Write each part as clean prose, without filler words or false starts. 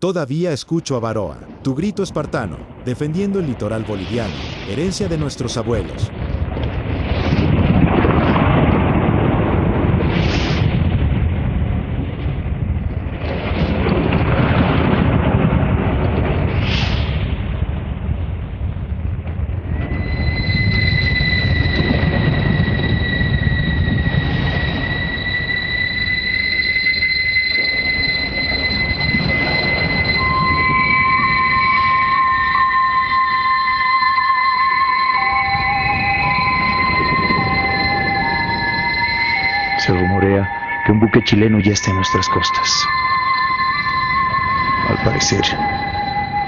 Todavía escucho a Baroa, tu grito espartano, defendiendo el litoral boliviano, herencia de nuestros abuelos. Se rumorea que un buque chileno ya está en nuestras costas. Al parecer,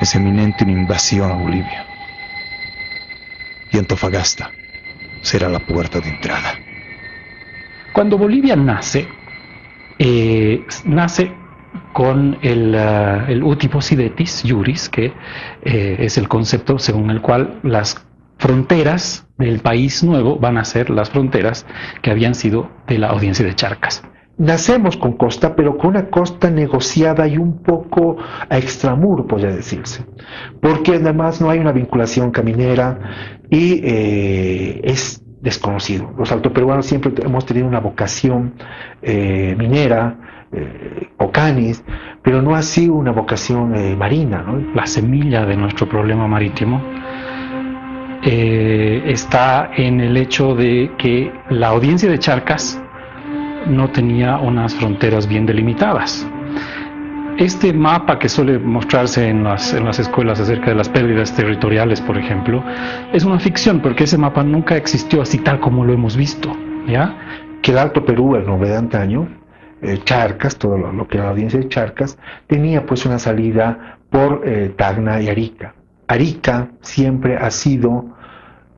es eminente una invasión a Bolivia. Y Antofagasta será la puerta de entrada. Cuando Bolivia nace con el uti possidetis iuris, que es el concepto según el cual las fronteras del país nuevo van a ser las fronteras que habían sido de la Audiencia de Charcas. Nacemos con costa, pero con una costa negociada y un poco a extramuro, podría decirse, porque además no hay una vinculación caminera y es desconocido. Los altoperuanos siempre hemos tenido una vocación minera, ocanis, pero no así una vocación marina, ¿no? La semilla de nuestro problema marítimo está en el hecho de que la Audiencia de Charcas no tenía unas fronteras bien delimitadas. Este mapa que suele mostrarse en las escuelas acerca de las pérdidas territoriales, por ejemplo, es una ficción, porque ese mapa nunca existió así tal como lo hemos visto, ¿ya? Que el Alto Perú, el nombre de antaño, Charcas, todo lo que era la Audiencia de Charcas, tenía pues una salida por Tacna y Arica. Arica siempre ha sido,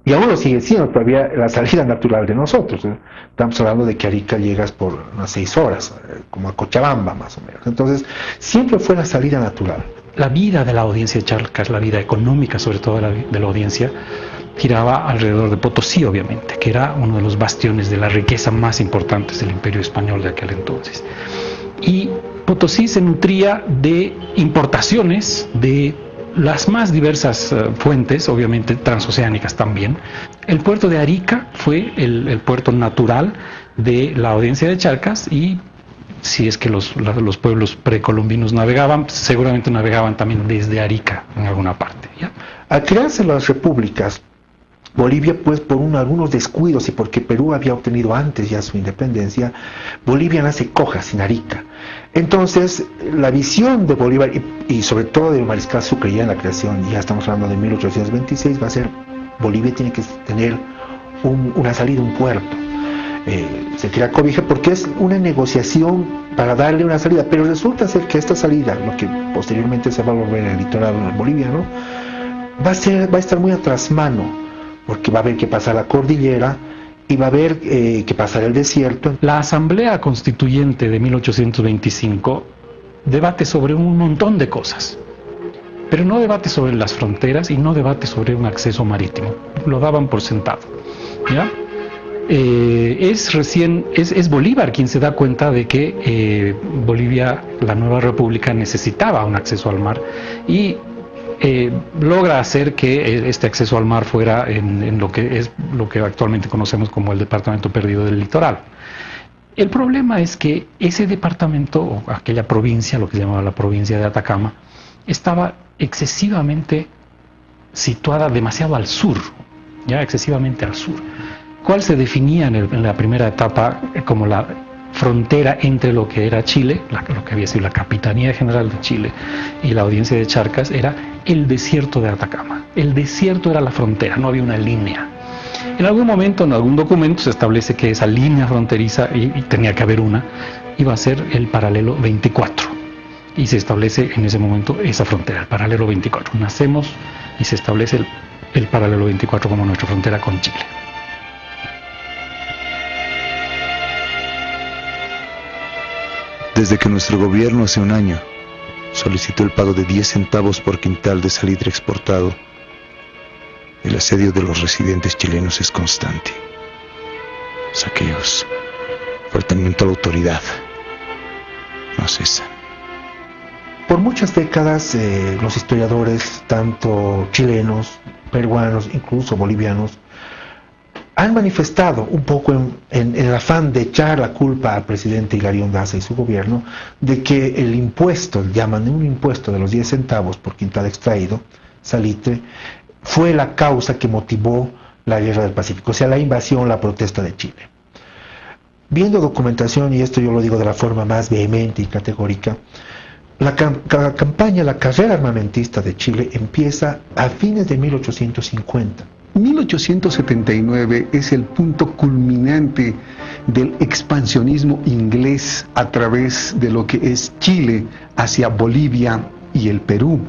y aún lo sigue siendo todavía, la salida natural de nosotros. Estamos hablando de que Arica llegas por unas 6 horas, como a Cochabamba más o menos. Entonces, siempre fue la salida natural. La vida de la Audiencia de Charcas, la vida económica sobre todo de la audiencia, giraba alrededor de Potosí, obviamente, que era uno de los bastiones de la riqueza más importantes del Imperio Español de aquel entonces. Y Potosí se nutría de importaciones de las más diversas fuentes, obviamente transoceánicas también. El puerto de Arica fue el puerto natural de la Audiencia de Charcas, y si es que los pueblos precolombinos navegaban, seguramente navegaban también desde Arica en alguna parte, ¿ya? Al crearse las repúblicas, Bolivia, pues por algunos descuidos y porque Perú había obtenido antes ya su independencia, Bolivia nace coja, sin Arica. Entonces, la visión de Bolívar y sobre todo de Mariscal Sucre ya en la creación, ya estamos hablando de 1826, va a ser Bolivia tiene que tener una salida, un puerto. Se crea Cobija porque es una negociación para darle una salida, pero resulta ser que esta salida, lo que posteriormente se va a volver el litoral boliviano, va a estar muy a trasmano, porque va a haber que pasar la cordillera y va a haber que pasar el desierto. La Asamblea Constituyente de 1825 debate sobre un montón de cosas, pero no debate sobre las fronteras y no debate sobre un acceso marítimo. Lo daban por sentado, ¿ya? Es Bolívar quien se da cuenta de que Bolivia, la nueva república, necesitaba un acceso al mar, y logra hacer que este acceso al mar fuera en lo que actualmente conocemos como el Departamento Perdido del Litoral. El problema es que ese departamento, o aquella provincia, lo que se llamaba la provincia de Atacama, estaba excesivamente situada demasiado al sur, ya excesivamente al sur, cual se definía en la primera etapa como la frontera entre lo que era Chile, lo que había sido la Capitanía General de Chile, y la Audiencia de Charcas, era el desierto de Atacama. El desierto era la frontera, no había una línea. En algún momento, en algún documento, se establece que esa línea fronteriza, y tenía que haber una, iba a ser el paralelo 24. Y se establece en ese momento esa frontera, el paralelo 24. Nacemos y se establece el paralelo 24 como nuestra frontera con Chile. Desde que nuestro gobierno hace un año solicitó el pago de 10 centavos por quintal de salitre exportado, el asedio de los residentes chilenos es constante. Saqueos, faltamiento a la autoridad, no cesan. Por muchas décadas los historiadores, tanto chilenos, peruanos, incluso bolivianos, han manifestado un poco en el afán de echar la culpa al presidente Hilarión Daza y su gobierno de que el impuesto, llaman un impuesto de los 10 centavos por quintal extraído, salitre, fue la causa que motivó la guerra del Pacífico, o sea, la invasión, la protesta de Chile. Viendo documentación, y esto yo lo digo de la forma más vehemente y categórica, la carrera armamentista de Chile empieza a fines de 1850. 1879 es el punto culminante del expansionismo inglés a través de lo que es Chile hacia Bolivia y el Perú.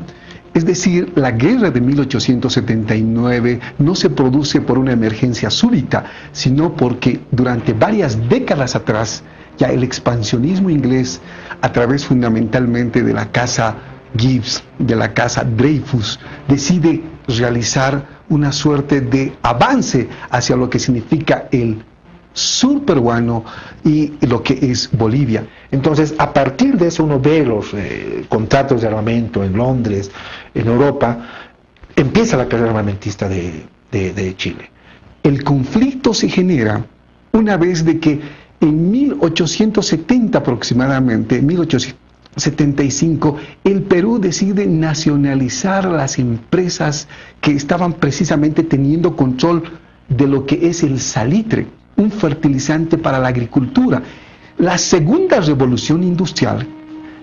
Es decir, la guerra de 1879 no se produce por una emergencia súbita, sino porque durante varias décadas atrás ya el expansionismo inglés, a través fundamentalmente de la casa Gibbs, de la casa Dreyfus, decide realizar una suerte de avance hacia lo que significa el sur peruano y lo que es Bolivia. Entonces, a partir de eso uno ve los contratos de armamento en Londres, en Europa, empieza la carrera armamentista de Chile. El conflicto se genera una vez de que en 1870 aproximadamente, 1875, el Perú decide nacionalizar las empresas que estaban precisamente teniendo control de lo que es el salitre, un fertilizante para la agricultura. La segunda revolución industrial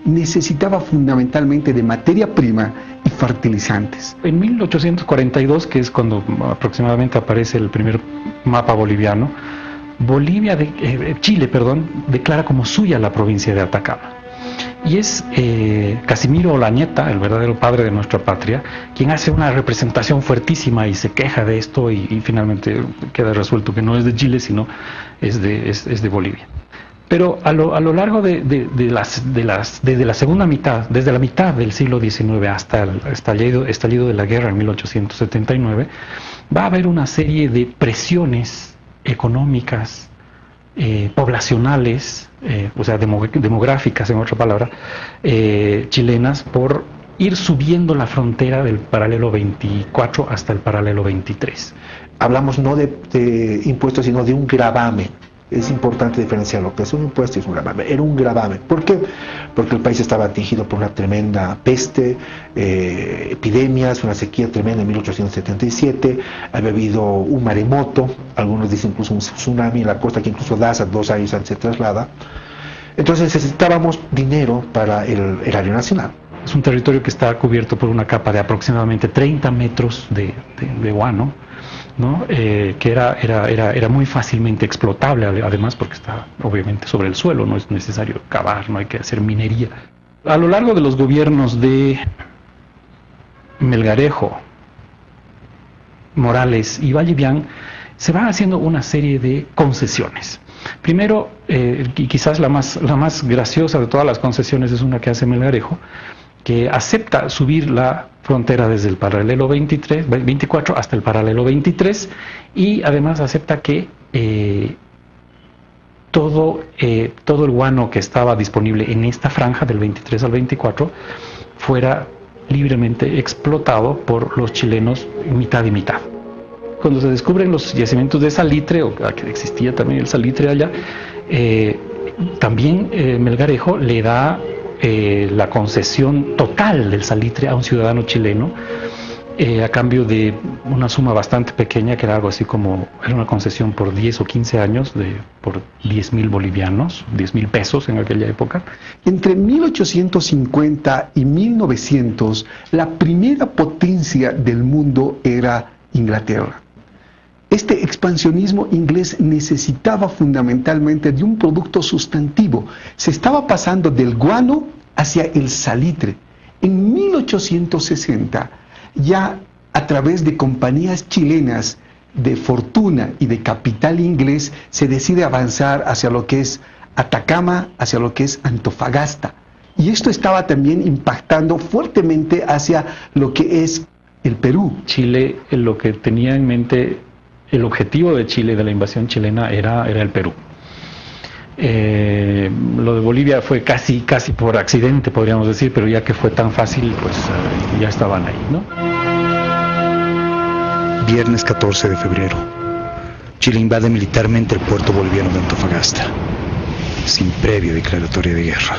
necesitaba fundamentalmente de materia prima y fertilizantes. En 1842, que es cuando aproximadamente aparece el primer mapa boliviano, Chile, declara como suya la provincia de Atacama. Y es Casimiro Olañeta, el verdadero padre de nuestra patria, quien hace una representación fuertísima y se queja de esto y finalmente queda resuelto que no es de Chile, sino es de Bolivia. Pero a lo largo desde la segunda mitad, desde la mitad del siglo XIX hasta el estallido de la guerra en 1879, va a haber una serie de presiones económicas, poblacionales, o sea, demográficas, en otra palabra, chilenas, por ir subiendo la frontera del paralelo 24 hasta el paralelo 23. Hablamos no de impuestos, sino de un gravamen. Es importante diferenciar lo que es un impuesto y es un gravamen. Era un gravamen. ¿Por qué? Porque el país estaba atingido por una tremenda peste, epidemias, una sequía tremenda en 1877, había habido un maremoto, algunos dicen incluso un tsunami en la costa que incluso Daza 2 años antes se traslada. Entonces necesitábamos dinero para el erario nacional. Es un territorio que está cubierto por una capa de aproximadamente 30 metros de guano, ¿no? Que era muy fácilmente explotable, además porque está obviamente sobre el suelo, no es necesario cavar, no hay que hacer minería. A lo largo de los gobiernos de Melgarejo, Morales y Vallivian se van haciendo una serie de concesiones. Primero, y quizás la más graciosa de todas las concesiones es una que hace Melgarejo, que acepta subir la frontera desde el paralelo 24 hasta el paralelo 23 y además acepta que todo el guano que estaba disponible en esta franja del 23 al 24 fuera libremente explotado por los chilenos mitad y mitad. Cuando se descubren los yacimientos de salitre, o que existía también el salitre allá, también Melgarejo le da la concesión total del salitre a un ciudadano chileno a cambio de una suma bastante pequeña, que era algo así como, era una concesión por 10 o 15 años, por 10.000 bolivianos, 10.000 pesos en aquella época. Entre 1850 y 1900, la primera potencia del mundo era Inglaterra. Este expansionismo inglés necesitaba fundamentalmente de un producto sustantivo. Se estaba pasando del guano hacia el salitre. En 1860, ya a través de compañías chilenas de fortuna y de capital inglés, se decide avanzar hacia lo que es Atacama, hacia lo que es Antofagasta. Y esto estaba también impactando fuertemente hacia lo que es el Perú. Chile, lo que tenía en mente, el objetivo de Chile, de la invasión chilena, era el Perú. Lo de Bolivia fue casi por accidente, podríamos decir, pero ya que fue tan fácil, pues ya estaban ahí, ¿no? Viernes 14 de febrero. Chile invade militarmente el puerto boliviano de Antofagasta, sin previa declaratoria de guerra.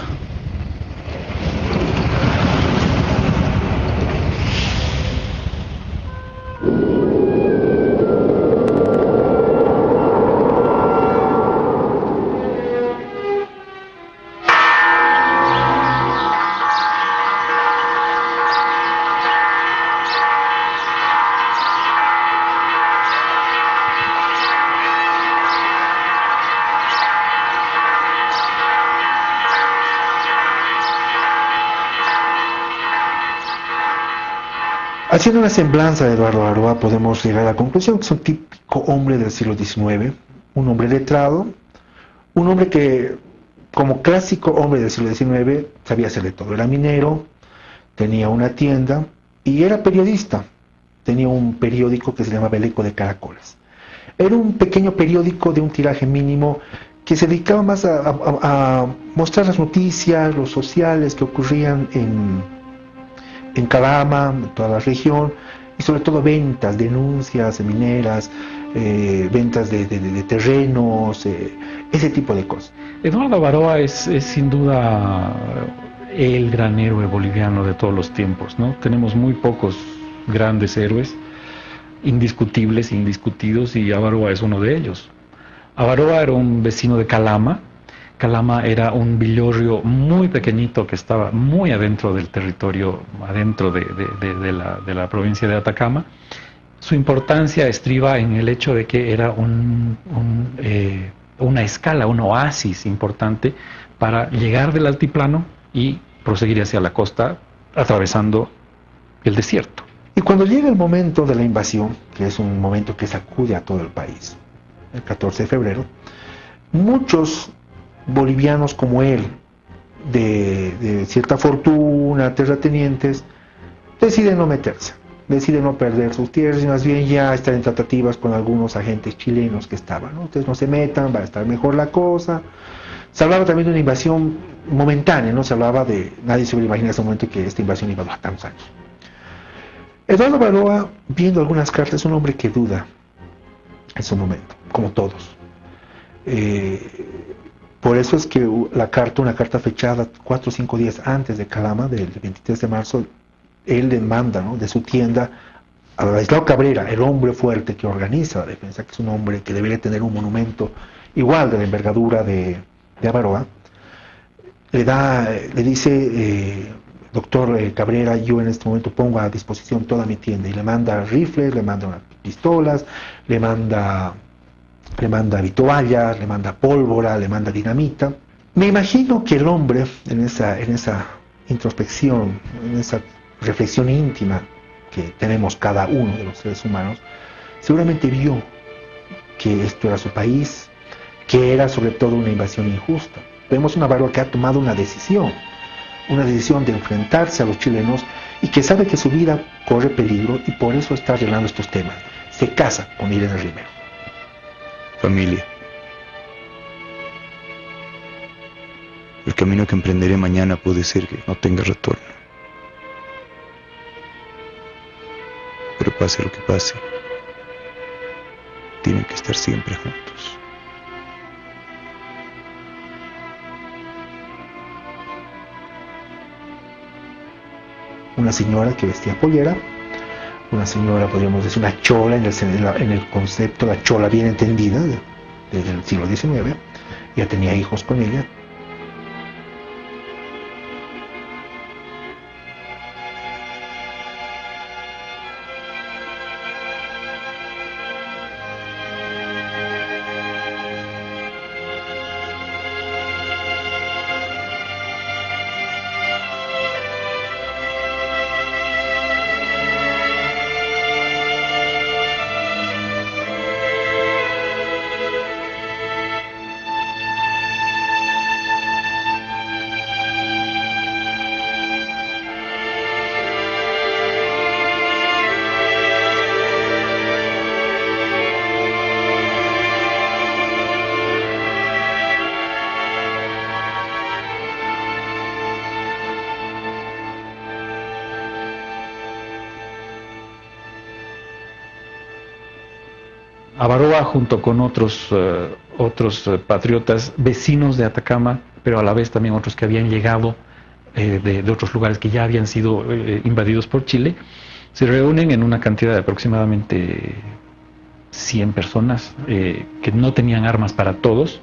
Haciendo una semblanza de Eduardo Avaroa, podemos llegar a la conclusión que es un típico hombre del siglo XIX, un hombre letrado, un hombre que, como clásico hombre del siglo XIX, sabía hacer de todo. Era minero, tenía una tienda y era periodista. Tenía un periódico que se llamaba El Eco de Caracoles. Era un pequeño periódico de un tiraje mínimo que se dedicaba más a mostrar las noticias, los sociales que ocurrían en Calama, en toda la región, y sobre todo ventas, denuncias mineras, ventas de terrenos, ese tipo de cosas. Eduardo Avaroa es sin duda el gran héroe boliviano de todos los tiempos, ¿no? Tenemos muy pocos grandes héroes, indiscutibles, indiscutidos, y Avaroa es uno de ellos. Avaroa era un vecino de Calama. Calama era un villorrio muy pequeñito que estaba muy adentro del territorio, adentro de la provincia de Atacama. Su importancia estriba en el hecho de que era una escala, un oasis importante para llegar del altiplano y proseguir hacia la costa, atravesando el desierto. Y cuando llega el momento de la invasión, que es un momento que sacude a todo el país, el 14 de febrero, muchos bolivianos como él, de cierta fortuna, terratenientes, deciden no meterse, deciden no perder sus tierras y más bien ya estar en tratativas con algunos agentes chilenos que estaban, ¿no? Ustedes no se metan, va a estar mejor la cosa. Se hablaba también de una invasión momentánea, no se hablaba de, nadie se hubiera imaginado en ese momento que esta invasión iba a durar tantos años. Eduardo Avaroa, viendo algunas cartas, es un hombre que duda en su momento, como todos. Por eso es que una carta fechada 4 o 5 días antes de Calama, del 23 de marzo, él le manda, ¿no?, de su tienda a Ladislao Cabrera, el hombre fuerte que organiza la defensa, que es un hombre que debería tener un monumento igual de la envergadura de Avaroa. Le dice, doctor Cabrera, yo en este momento pongo a disposición toda mi tienda, y le manda rifles, le manda pistolas, le manda vituallas, le manda pólvora, le manda dinamita. Me imagino que el hombre, en esa introspección, en esa reflexión íntima que tenemos cada uno de los seres humanos, seguramente vio que esto era su país, que era sobre todo una invasión injusta. Vemos una Avaroa que ha tomado una decisión de enfrentarse a los chilenos y que sabe que su vida corre peligro y por eso está arreglando estos temas. Se casa con Irene Rimero. Familia. El camino que emprenderé mañana puede ser que no tenga retorno. Pero pase lo que pase, tienen que estar siempre juntos. Una señora que vestía pollera, una señora, podríamos decir, una chola en el concepto, la chola bien entendida desde el siglo XIX, ya tenía hijos con ella. Avaroa, junto con otros patriotas vecinos de Atacama, pero a la vez también otros que habían llegado de otros lugares que ya habían sido invadidos por Chile, se reúnen en una cantidad de aproximadamente 100 personas que no tenían armas para todos,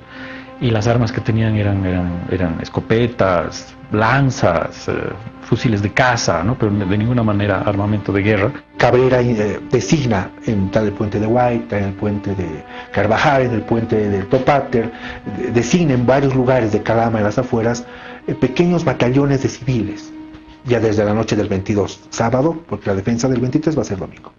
y las armas que tenían eran escopetas, lanzas, fusiles de caza, ¿no? Pero de ninguna manera armamento de guerra. Cabrera designa en tal el puente de Guaita, en el puente de Carvajal, en el puente del Topater, designa en varios lugares de Calama, en las afueras, pequeños batallones de civiles, ya desde la noche del 22, sábado, porque la defensa del 23 va a ser domingo.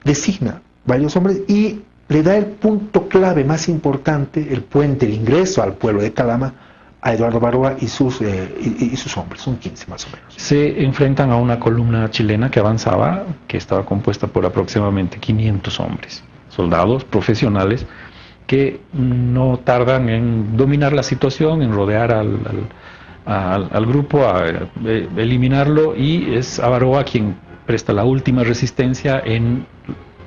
Designa varios hombres y le da el punto clave más importante, el puente, el ingreso al pueblo de Calama, a Eduardo Avaroa y sus hombres, son 15 más o menos. Se enfrentan a una columna chilena que avanzaba, que estaba compuesta por aproximadamente 500 hombres, soldados profesionales, que no tardan en dominar la situación, en rodear al grupo, a eliminarlo, y es Avaroa quien presta la última resistencia en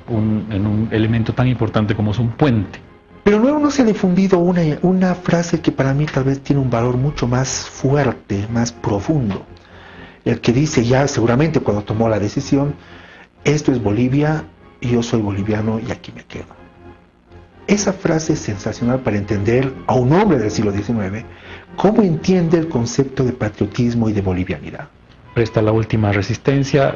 un elemento tan importante como es un puente. Pero luego no se ha difundido una frase que para mí tal vez tiene un valor mucho más fuerte, más profundo. El que dice ya seguramente cuando tomó la decisión, esto es Bolivia, y yo soy boliviano y aquí me quedo. Esa frase es sensacional para entender a un hombre del siglo XIX cómo entiende el concepto de patriotismo y de bolivianidad. Presta la última resistencia,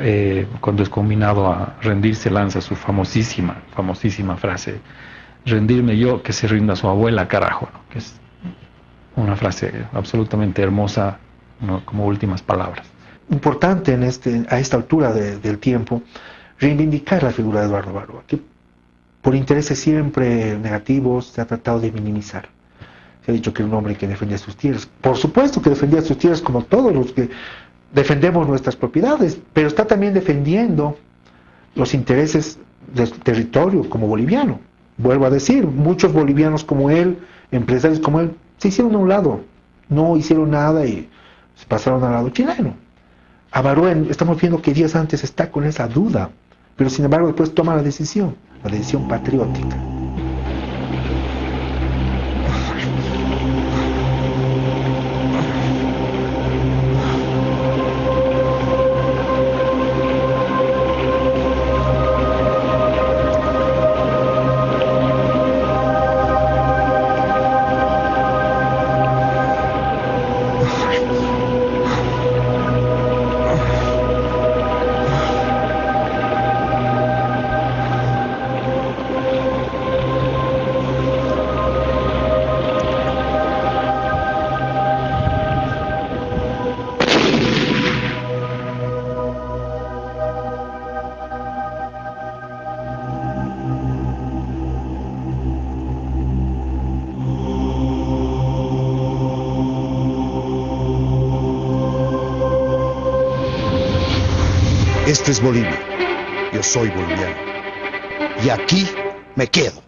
cuando es combinado a rendirse lanza su famosísima frase: rendirme yo, que se rinda su abuela, carajo, ¿no? Que es una frase absolutamente hermosa, ¿no? Como últimas palabras. Importante a esta altura del tiempo reivindicar la figura de Eduardo Avaroa, que por intereses siempre negativos se ha tratado de minimizar. Se ha dicho que era un hombre que defendía sus tierras. Por supuesto que defendía sus tierras como todos los que defendemos nuestras propiedades, pero está también defendiendo los intereses del territorio como boliviano. Vuelvo a decir, muchos bolivianos como él, empresarios como él, se hicieron a un lado, no hicieron nada y se pasaron al lado chileno. Avaroa, estamos viendo que días antes está con esa duda, pero sin embargo después toma la decisión patriótica. Esto es Bolivia. Yo soy boliviano. Y aquí me quedo.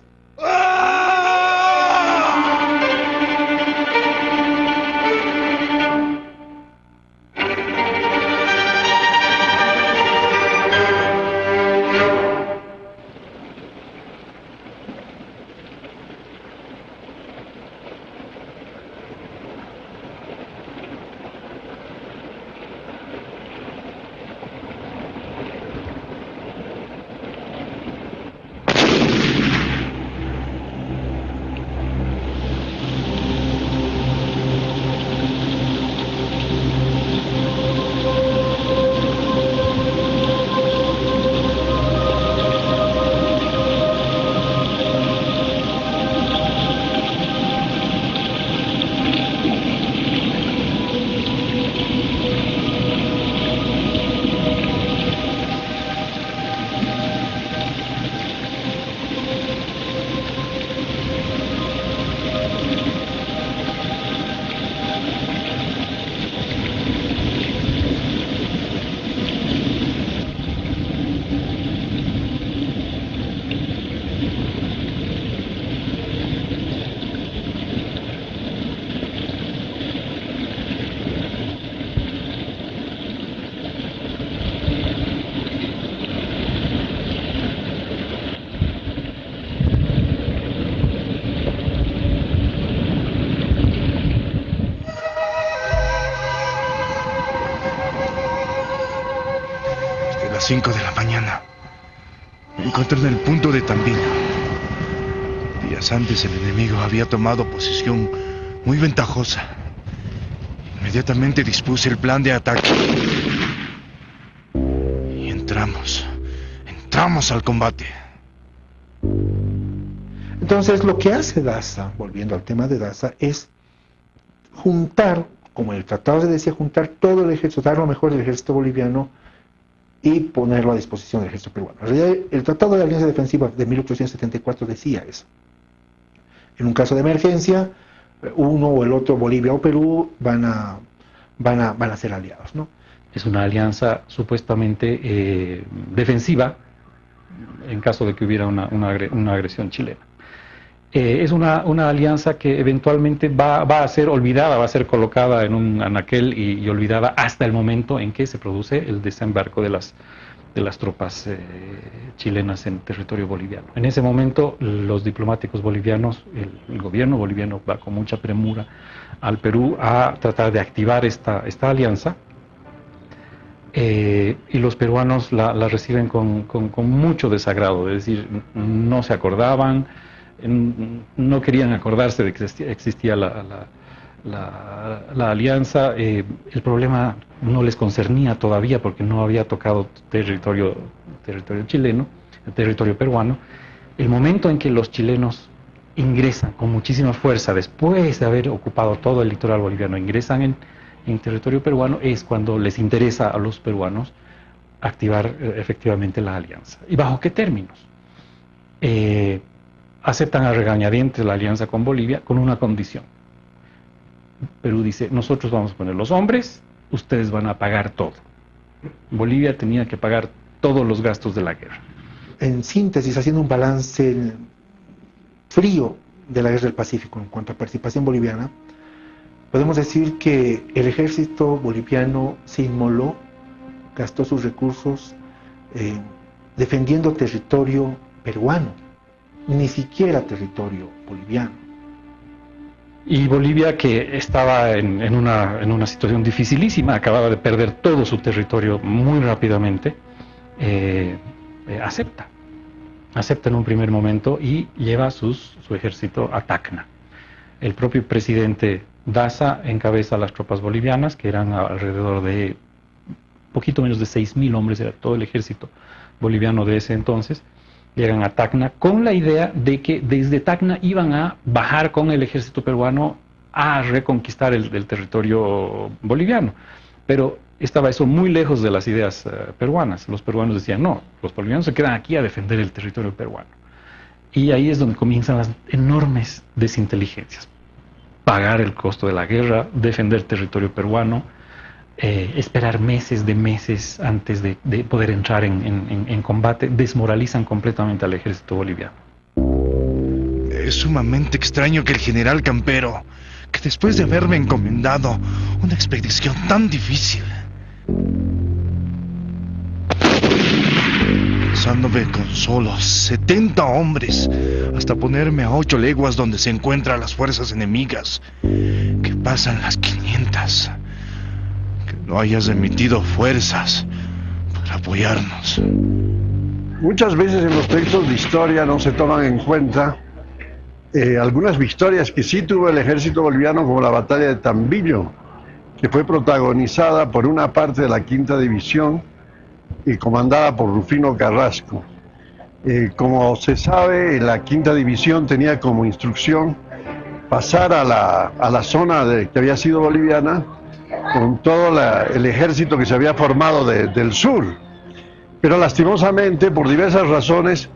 las 5 de la mañana. Me encontré en el punto de Tambillo. Días antes el enemigo había tomado posición muy ventajosa. Inmediatamente dispuse el plan de ataque. Y entramos al combate. Entonces lo que hace Daza, volviendo al tema de Daza, es juntar, como el tratado se decía, juntar todo el ejército, dar lo mejor del ejército boliviano y ponerlo a disposición del ejército peruano. En realidad, el Tratado de Alianza Defensiva de 1874 decía eso. En un caso de emergencia, uno o el otro, Bolivia o Perú, van a ser aliados, ¿no? Es una alianza supuestamente defensiva en caso de que hubiera una agresión chilena. Es una alianza que eventualmente va a ser olvidada, va a ser colocada en un anaquel y olvidada hasta el momento en que se produce el desembarco de las tropas chilenas en territorio boliviano. En ese momento los diplomáticos bolivianos, el gobierno boliviano va con mucha premura al Perú a tratar de activar esta alianza, y los peruanos la reciben con mucho desagrado, es decir, no se acordaban, no querían acordarse de que existía la alianza. El problema no les concernía todavía porque no había tocado territorio chileno, el territorio peruano. El momento en que los chilenos ingresan con muchísima fuerza, después de haber ocupado todo el litoral boliviano, ingresan en territorio peruano, es cuando les interesa a los peruanos activar efectivamente la alianza. ¿Y bajo qué términos? Aceptan a regañadientes la alianza con Bolivia con una condición. Perú dice, nosotros vamos a poner los hombres, ustedes van a pagar todo. Bolivia tenía que pagar todos los gastos de la guerra. En síntesis, haciendo un balance frío de la guerra del Pacífico en cuanto a participación boliviana, podemos decir que el ejército boliviano se inmoló, gastó sus recursos defendiendo territorio peruano, ni siquiera territorio boliviano. Y Bolivia, que estaba en una situación dificilísima, acababa de perder todo su territorio muy rápidamente, acepta en un primer momento y lleva su ejército a Tacna. El propio presidente Daza encabeza las tropas bolivianas, que eran alrededor de poquito menos de 6.000 hombres, era todo el ejército boliviano de ese entonces. Llegan a Tacna con la idea de que desde Tacna iban a bajar con el ejército peruano a reconquistar el territorio boliviano. Pero estaba eso muy lejos de las ideas peruanas. Los peruanos decían, no, los bolivianos se quedan aquí a defender el territorio peruano. Y ahí es donde comienzan las enormes desinteligencias. Pagar el costo de la guerra, defender territorio peruano, esperar meses antes de poder entrar en combate, desmoralizan completamente al ejército boliviano. Es sumamente extraño que el general Campero, que después de haberme encomendado una expedición tan difícil, lanzándome con solo 70 hombres hasta ponerme a 8 leguas donde se encuentran las fuerzas enemigas, que pasan las 500, que no hayas emitido fuerzas para apoyarnos. Muchas veces en los textos de historia no se toman en cuenta algunas victorias que sí tuvo el ejército boliviano, como la batalla de Tambillo, que fue protagonizada por una parte de la Quinta División y comandada por Rufino Carrasco. Como se sabe, la Quinta División tenía como instrucción pasar a la zona que había sido boliviana con todo el ejército que se había formado del sur. Pero lastimosamente, por diversas razones,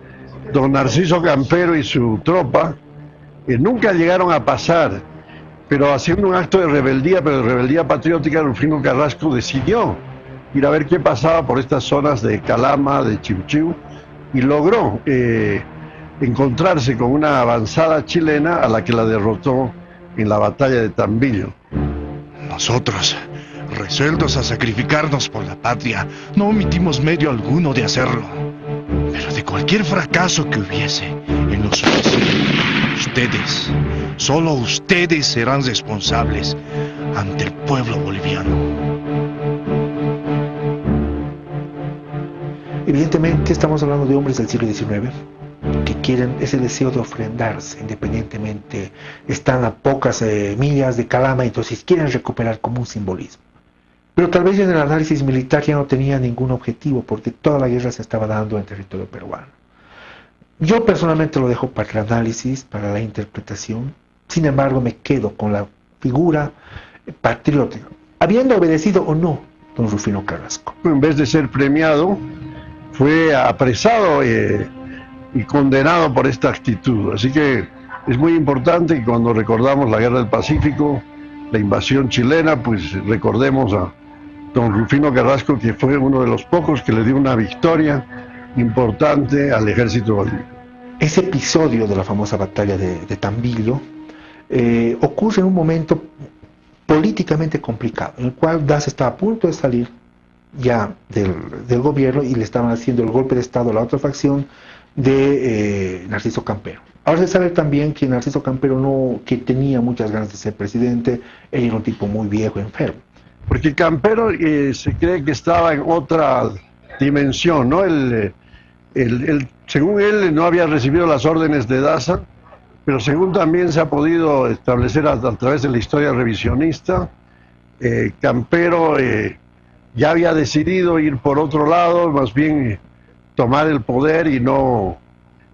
don Narciso Campero y su tropa nunca llegaron a pasar, pero haciendo un acto de rebeldía, pero de rebeldía patriótica, Rufino Carrasco decidió ir a ver qué pasaba por estas zonas de Calama, de Chiuchiu, y logró encontrarse con una avanzada chilena a la que la derrotó en la batalla de Tambillo. Nosotros, resueltos a sacrificarnos por la patria, no omitimos medio alguno de hacerlo. Pero de cualquier fracaso que hubiese en lo sucesivo, ustedes, solo ustedes serán responsables ante el pueblo boliviano. Evidentemente estamos hablando de hombres del siglo XIX que quieren ese deseo de ofrendarse independientemente, están a pocas millas de Calama, entonces quieren recuperar como un simbolismo. Pero tal vez en el análisis militar ya no tenía ningún objetivo porque toda la guerra se estaba dando en territorio peruano. Yo personalmente lo dejo para el análisis, para la interpretación. Sin embargo, me quedo con la figura patriótica, habiendo obedecido o no don Rufino Carrasco. En vez de ser premiado, fue apresado y condenado por esta actitud. Así que es muy importante que cuando recordamos la Guerra del Pacífico, la invasión chilena, pues recordemos a don Rufino Carrasco, que fue uno de los pocos que le dio una victoria importante al ejército boliviano. Ese episodio de la famosa batalla de Tambillo ocurre en un momento políticamente complicado, en el cual Daza estaba a punto de salir ya del gobierno y le estaban haciendo el golpe de estado a la otra facción de Narciso Campero. Ahora se sabe también que Narciso Campero que tenía muchas ganas de ser presidente, él era un tipo muy viejo, enfermo. Porque Campero se cree que estaba en otra dimensión, ¿no? Según él no había recibido las órdenes de Daza, pero según también se ha podido establecer a través de la historia revisionista, Campero ya había decidido ir por otro lado, más bien tomar el poder y no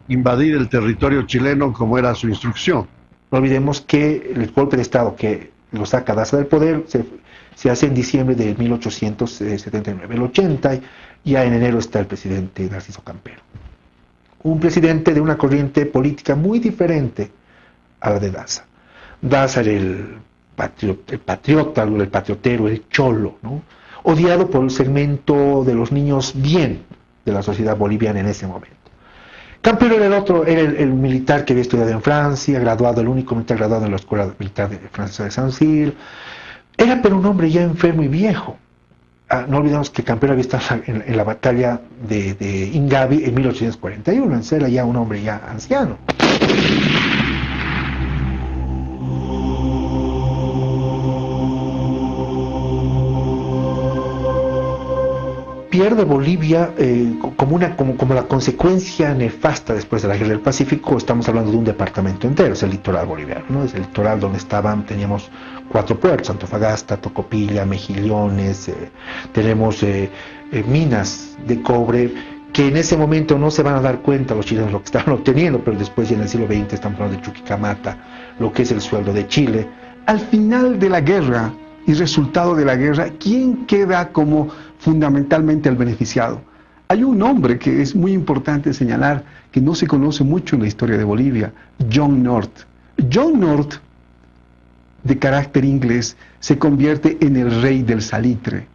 invadir el territorio chileno como era su instrucción. No olvidemos que el golpe de Estado que lo saca Daza del poder se hace en diciembre de 1879. El 80, ya en enero está el presidente Narciso Campero. Un presidente de una corriente política muy diferente a la de Daza. Daza era el patriota, el patriotero, el cholo, ¿no? Odiado por el segmento de los niños bien de la sociedad boliviana en ese momento. Campero era el militar que había estudiado en Francia, el único militar graduado en la Escuela Militar Francesa de Saint-Cyr. Era pero un hombre ya enfermo y viejo. No olvidemos que Campero había estado en la batalla de Ingavi en 1841, entonces era ya un hombre ya anciano. Pierde Bolivia como la consecuencia nefasta después de la Guerra del Pacífico. Estamos hablando de un departamento entero, es el litoral boliviano, ¿no? Es el litoral donde teníamos 4 puertos: Antofagasta, Tocopilla, Mejillones, tenemos minas de cobre que en ese momento no se van a dar cuenta los chilenos lo que estaban obteniendo, pero después ya en el siglo XX estamos hablando de Chuquicamata, lo que es el sueldo de Chile. Al final de la guerra y resultado de la guerra, ¿quién queda como fundamentalmente el beneficiado? Hay un nombre que es muy importante señalar, que no se conoce mucho en la historia de Bolivia: John North. John North, de carácter inglés, se convierte en el rey del salitre,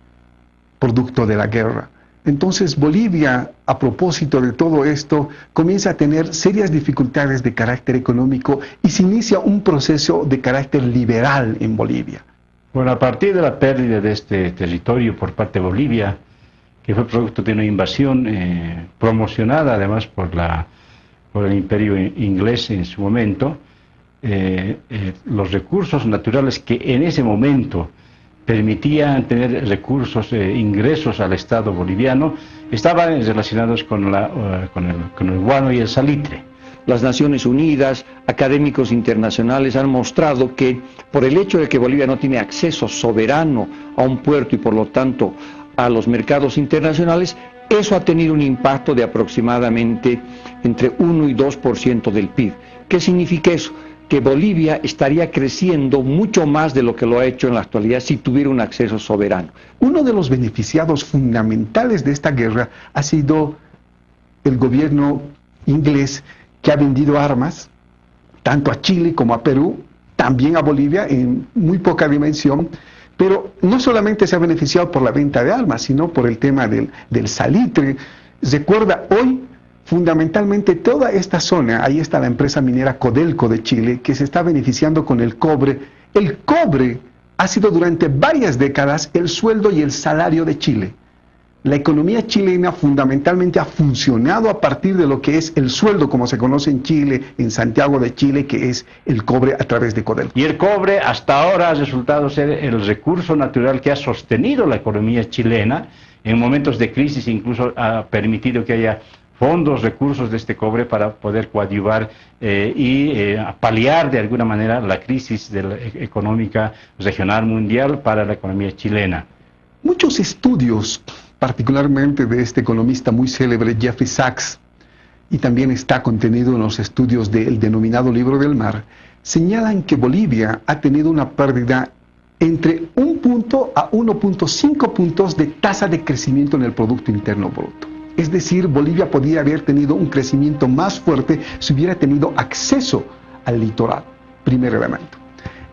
producto de la guerra. Entonces Bolivia, a propósito de todo esto, comienza a tener serias dificultades de carácter económico y se inicia un proceso de carácter liberal en Bolivia. Bueno, a partir de la pérdida de este territorio por parte de Bolivia, que fue producto de una invasión promocionada además por el imperio inglés en su momento, los recursos naturales que en ese momento permitían tener recursos, ingresos al Estado boliviano, estaban relacionados con el guano y el salitre. Las Naciones Unidas, académicos internacionales han mostrado que por el hecho de que Bolivia no tiene acceso soberano a un puerto y por lo tanto a los mercados internacionales, eso ha tenido un impacto de aproximadamente entre 1 y 2% del PIB. ¿Qué significa eso? Que Bolivia estaría creciendo mucho más de lo que lo ha hecho en la actualidad si tuviera un acceso soberano. Uno de los beneficiados fundamentales de esta guerra ha sido el gobierno inglés, que ha vendido armas tanto a Chile como a Perú, también a Bolivia en muy poca dimensión, pero no solamente se ha beneficiado por la venta de armas, sino por el tema del salitre. Recuerda, hoy fundamentalmente toda esta zona, ahí está la empresa minera Codelco de Chile, que se está beneficiando con el cobre. El cobre ha sido durante varias décadas el sueldo y el salario de Chile. La economía chilena fundamentalmente ha funcionado a partir de lo que es el sueldo, como se conoce en Chile, en Santiago de Chile, que es el cobre a través de Codelco. Y el cobre hasta ahora ha resultado ser el recurso natural que ha sostenido la economía chilena. En momentos de crisis incluso ha permitido que haya fondos, recursos de este cobre para poder coadyuvar y paliar de alguna manera la crisis económica regional mundial para la economía chilena. Muchos estudios, particularmente de este economista muy célebre Jeffrey Sachs, y también está contenido en los estudios del denominado Libro del Mar, señalan que Bolivia ha tenido una pérdida entre 1 punto a 1.5 puntos de tasa de crecimiento en el Producto Interno Bruto. Es decir, Bolivia podría haber tenido un crecimiento más fuerte si hubiera tenido acceso al litoral. Primer elemento.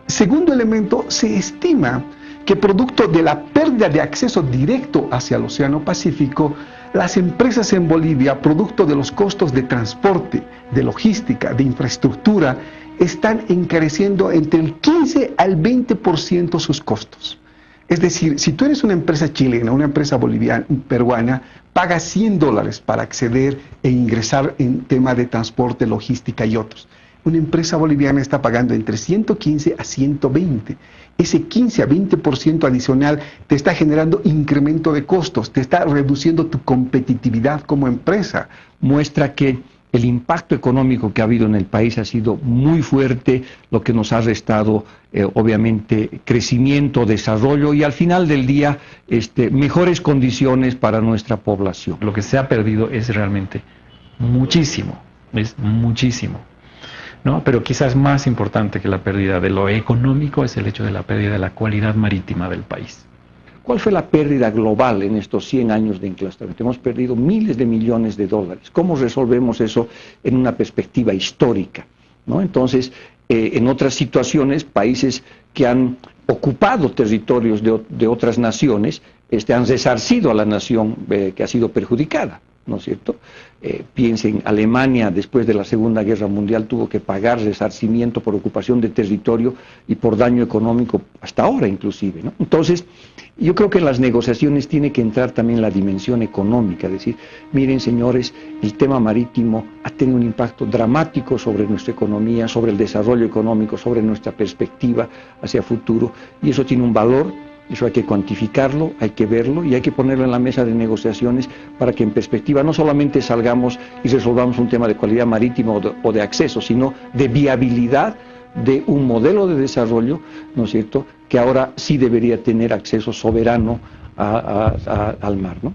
Segundo elemento, se estima que producto de la pérdida de acceso directo hacia el Océano Pacífico, las empresas en Bolivia, producto de los costos de transporte, de logística, de infraestructura, están encareciendo entre el 15 al 20% sus costos. Es decir, si tú eres una empresa chilena, una empresa boliviana, peruana, pagas $100 para acceder e ingresar en tema de transporte, logística y otros. Una empresa boliviana está pagando entre 115 a 120. Ese 15 a 20% adicional te está generando incremento de costos, te está reduciendo tu competitividad como empresa. Muestra que el impacto económico que ha habido en el país ha sido muy fuerte, lo que nos ha restado, obviamente, crecimiento, desarrollo y al final del día, mejores condiciones para nuestra población. Lo que se ha perdido es realmente muchísimo, es muchísimo, ¿no? Pero quizás más importante que la pérdida de lo económico es el hecho de la pérdida de la cualidad marítima del país. ¿Cuál fue la pérdida global en estos 100 años de enclaustramiento? Hemos perdido miles de millones de dólares. ¿Cómo resolvemos eso en una perspectiva histórica, ¿no? Entonces, en otras situaciones, países que han ocupado territorios de otras naciones, han resarcido a la nación que ha sido perjudicada, ¿no es cierto? Piensen, Alemania después de la Segunda Guerra Mundial tuvo que pagar resarcimiento por ocupación de territorio y por daño económico hasta ahora inclusive, ¿no? Entonces, yo creo que en las negociaciones tiene que entrar también la dimensión económica, es decir, miren señores, el tema marítimo ha tenido un impacto dramático sobre nuestra economía, sobre el desarrollo económico, sobre nuestra perspectiva hacia futuro, y eso tiene un valor. Eso hay que cuantificarlo, hay que verlo y hay que ponerlo en la mesa de negociaciones para que en perspectiva no solamente salgamos y resolvamos un tema de cualidad marítima o de acceso, sino de viabilidad de un modelo de desarrollo, ¿no es cierto?, que ahora sí debería tener acceso soberano al mar, ¿no?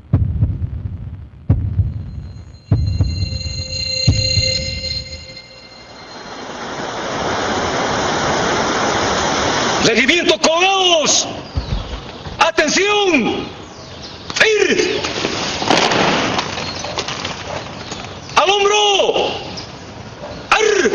¡Regimiento Colonos! ¡Atención! ¡Ir! ¡Al hombro! ¡Ar!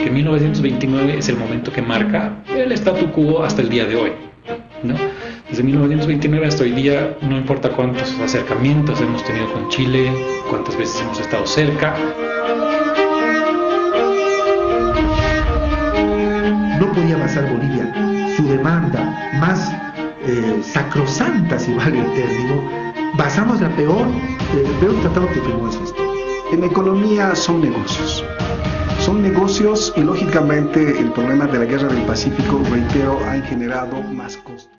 que 1929 es el momento que marca el statu quo hasta el día de hoy, ¿no? Desde 1929 hasta hoy día, no importa cuántos acercamientos hemos tenido con Chile, cuántas veces hemos estado cerca. No podía avanzar Bolivia. Su demanda más sacrosanta, si vale el término, basamos el peor tratado que firmó en su historia. En economía son negocios. Son negocios y lógicamente el problema de la guerra del Pacífico, reitero, han generado más costos.